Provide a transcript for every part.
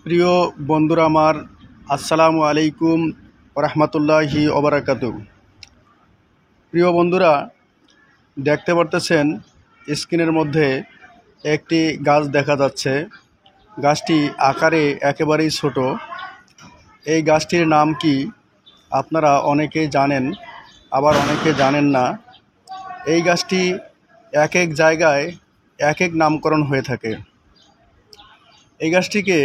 প্রিয় বন্ধুরা আমার, আসসালামু আলাইকুম রহমতুল্লাহি ওবারাকাতু। প্রিয় বন্ধুরা, দেখতে পারতেছেন স্ক্রিনের মধ্যে একটি গাছ দেখা যাচ্ছে। গাছটি আকারে একেবারেই ছোট। এই গাছটির নাম কি আপনারা অনেকেই জানেন, আবার অনেকে জানেন না। এই গাছটি এক এক জায়গায় এক এক নামকরণ হয়ে থাকে। এই গাছটিকে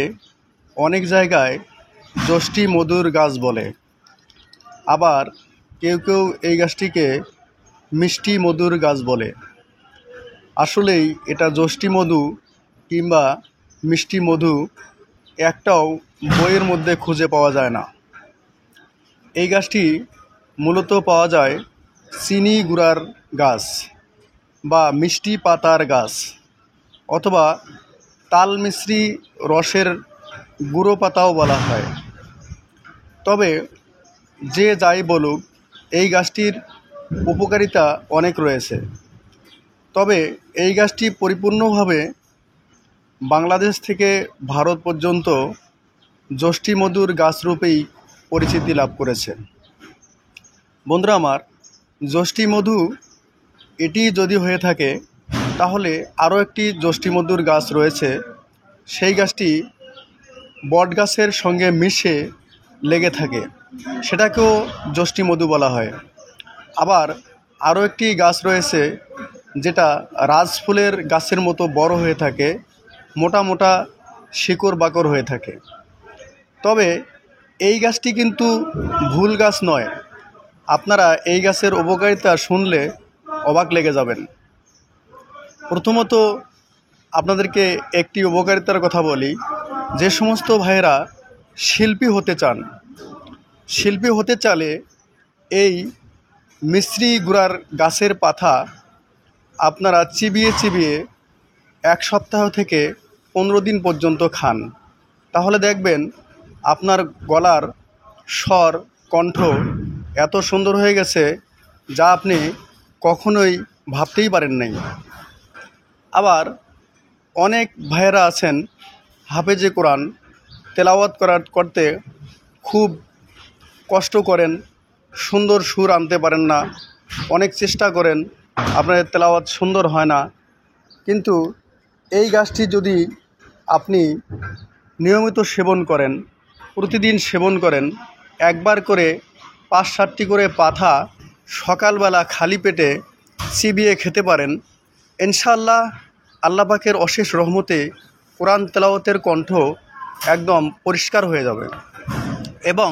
অনেক জায়গায় যষ্টি মধুর গাছ বলে, আবার কেউ কেউ এই গাছটিকে মিষ্টি মধুর গাছ বলে। আসলেই এটা যষ্টি মধু কিংবা মিষ্টি মধু একটাও বইয়ের মধ্যে খুঁজে পাওয়া যায় না। এই গাছটি মূলত পাওয়া যায় চিনি গুড়ার গাছ বা মিষ্টি পাতার গাছ, অথবা তাল মিশ্রি রসের গুঁড়ো পাতাও বলা হয়। তবে যে যাই বলুক, এই গাছটির উপকারিতা অনেক রয়েছে। তবে এই গাছটি পরিপূর্ণভাবে বাংলাদেশ থেকে ভারত পর্যন্ত যষ্টি মধুর গাছরূপেই পরিচিতি লাভ করেছে। বন্ধুরা আমার, যষ্টি মধু এটি যদি হয়ে থাকে, তাহলে আরও একটি যষ্টি মধুর গাছ রয়েছে। সেই গাছটি বট গাছের সঙ্গে মিশে লেগে থাকে, সেটাকেও যষ্টি মধু বলা হয়। আবার আরও একটি গাছ রয়েছে যেটা রাজফুলের গাছের মতো বড় হয়ে থাকে, মোটা মোটা শিকড় বাকড় হয়ে থাকে। তবে এই গাছটি কিন্তু ভুল গাছ নয়। আপনারা এই গাছের উপকারিতা শুনলে অবাক লেগে যাবেন। প্রথমত আপনাদেরকে একটি উপকারিতার কথা বলি। যে সমস্ত ভাইয়েরা শিল্পী হতে চান, শিল্পী হতে চাইলে এই মিশ্রি গুড়ার গাছের পাতা আপনারা চিবিয়ে চিবিয়ে 1 সপ্তাহ থেকে 15 দিন পর্যন্ত খান। তাহলে দেখবেন আপনার গলার স্বর, কণ্ঠ এত সুন্দর হয়ে গেছে যা আপনি কখনোই ভাবতেই পারেন নাই। আবার অনেক ভাইয়েরা আছেন হাফেজে কোরআন তেলাওয়াত করতে খুব কষ্ট করেন, সুন্দর সুর আনতে পারেন না, অনেক চেষ্টা করেন, আপনাদের তেলাওয়াত সুন্দর হয় না। কিন্তু এই গাছটি যদি আপনি নিয়মিত সেবন করেন, প্রতিদিন সেবন করেন, একবার করে 5-7টি করে পাতা সকালবেলা খালি পেটে চিবিয়ে খেতে পারেন, ইনশাআল্লাহ আল্লাহ পাকের অশেষ রহমতে কোরআন তেলাওয়াতের কণ্ঠ একদম পরিষ্কার হয়ে যাবে। এবং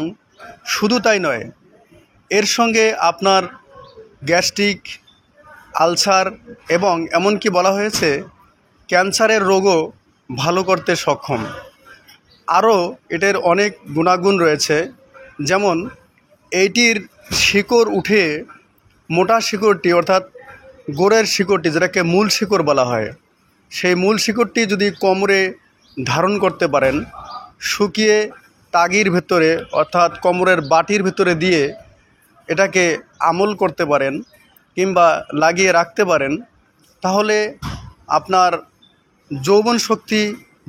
শুধু তাই নয়, এর সঙ্গে আপনার গ্যাস্ট্রিক, আলসার এবং এমনকি বলা হয়েছে ক্যান্সারের রোগও ভালো করতে সক্ষম। আরও এটার অনেক গুণাগুণ রয়েছে। যেমন এইটির শিকড় উঠে মোটা শিকড়টি, অর্থাৎ গোড়ের শিকড়টি, যেটাকে মূল শিকড় বলা হয়, সেই মূল শিকড়টি যদি কোমরে ধারণ করতে পারেন, শুকিয়ে তাগির ভেতরে অর্থাৎ কোমরের বাটির ভেতরে দিয়ে এটাকে আমল করতে পারেন কিংবা লাগিয়ে রাখতে পারেন, তাহলে আপনার যৌবন শক্তি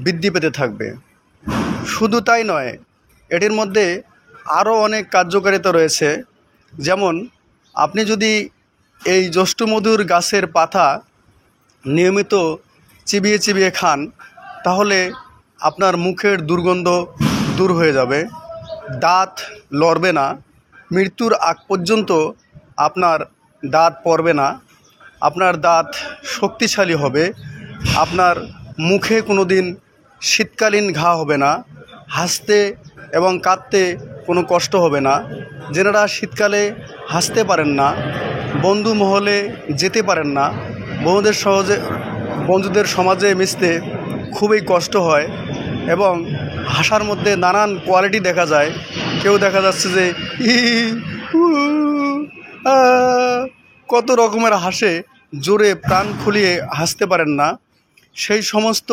বৃদ্ধি পেতে থাকবে। শুধু তাই নয়, এটির মধ্যে আরও অনেক কার্যকারিতা রয়েছে। যেমন আপনি যদি এই যষ্টি মধুর গাছের পাতা নিয়মিত চিবিয়ে চিবিয়ে খান, তাহলে আপনার মুখের দুর্গন্ধ দূর হয়ে যাবে, দাঁত লড়বে না, মৃত্যুর আগ পর্যন্ত আপনার দাঁত পড়বে না, আপনার দাঁত শক্তিশালী হবে, আপনার মুখে কোনো দিন শীতকালীন ঘা হবে না, হাসতে এবং কাঁদতে কোনো কষ্ট হবে না। যেনারা শীতকালে হাসতে পারেন না, বন্ধু মহলে যেতে পারেন না, বন্ধুদের সমাজে মিশতে খুবই কষ্ট হয় এবং হাসার মধ্যে নানান কোয়ালিটি দেখা যায়। কেউ দেখা যাচ্ছে যে কত রকমের হাসে, জোরে প্রাণ খুলিয়ে হাসতে পারেন না, সেই সমস্ত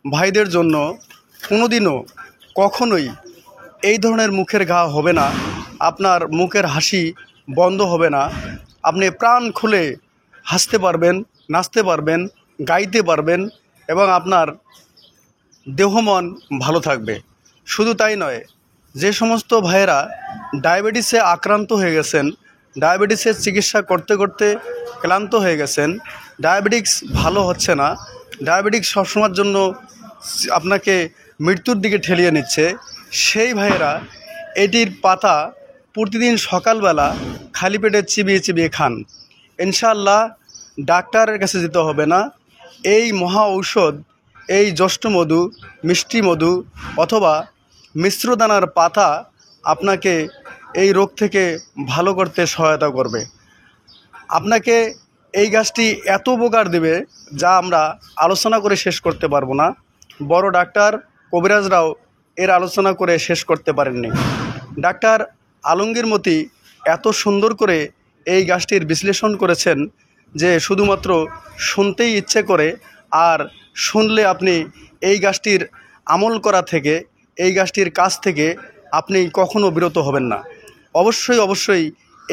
ভাইদের জন্য কোনোদিনও কখনোই এই ধরনের মুখের ঘা হবে না। আপনার মুখের হাসি বন্ধ হবে না, আপনি প্রাণ খুলে হাসতে পারবেন, নাচতে পারবেন, গাইতে পারবেন এবং আপনার দেহ মন ভালো থাকবে। শুধু তাই নয়, যে সমস্ত ভাইয়েরা ডায়াবেটিসে আক্রান্ত হয়ে গেছেন, ডায়াবেটিসের চিকিৎসা করতে করতে ক্লান্ত হয়ে গেছেন, ডায়াবেটিক্স ভালো হচ্ছে না, ডায়াবেটিক্স সবসময়ের জন্য আপনাকে মৃত্যুর দিকে ঠেলিয়ে নিচ্ছে, সেই ভাইয়েরা এটির পাতা প্রতিদিন সকালবেলা খালি পেটে চিবিয়ে চিবিয়ে খান। ইনশাআল্লাহ ডাক্তারের কাছে যেতে হবে না। এই মহা ঔষধ, এই যষ্ঠমধু, মিষ্টি মধু অথবা মিশ্রদানার পাতা আপনাকে এই রোগ থেকে ভালো করতে সহায়তা করবে। আপনাকে এই গাছটি এত উপকার দেবে যা আমরা আলোচনা করে শেষ করতে পারবো না। বড় ডাক্তার কবিরাজরাও এর আলোচনা করে শেষ করতে পারেননি। ডাক্তার আলমগীর মতি এত সুন্দর করে এই গাছটির বিশ্লেষণ করেছেন যে শুধুমাত্র শুনতেই ইচ্ছে করে, আর শুনলে আপনি এই গাছটির আমল করা থেকে, এই গাছটির কাছ থেকে আপনি কখনো বিরত হবেন না। অবশ্যই অবশ্যই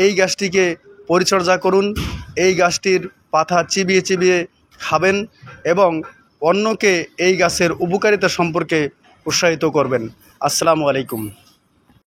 এই গাছটিকে পরিচর্যা করুন, এই গাছটির পাতা চিবিয়ে চিবিয়ে খাবেন এবং অন্যকে এই গাছের উপকারিতা সম্পর্কে উৎসাহিত করবেন। আসসালামু আলাইকুম।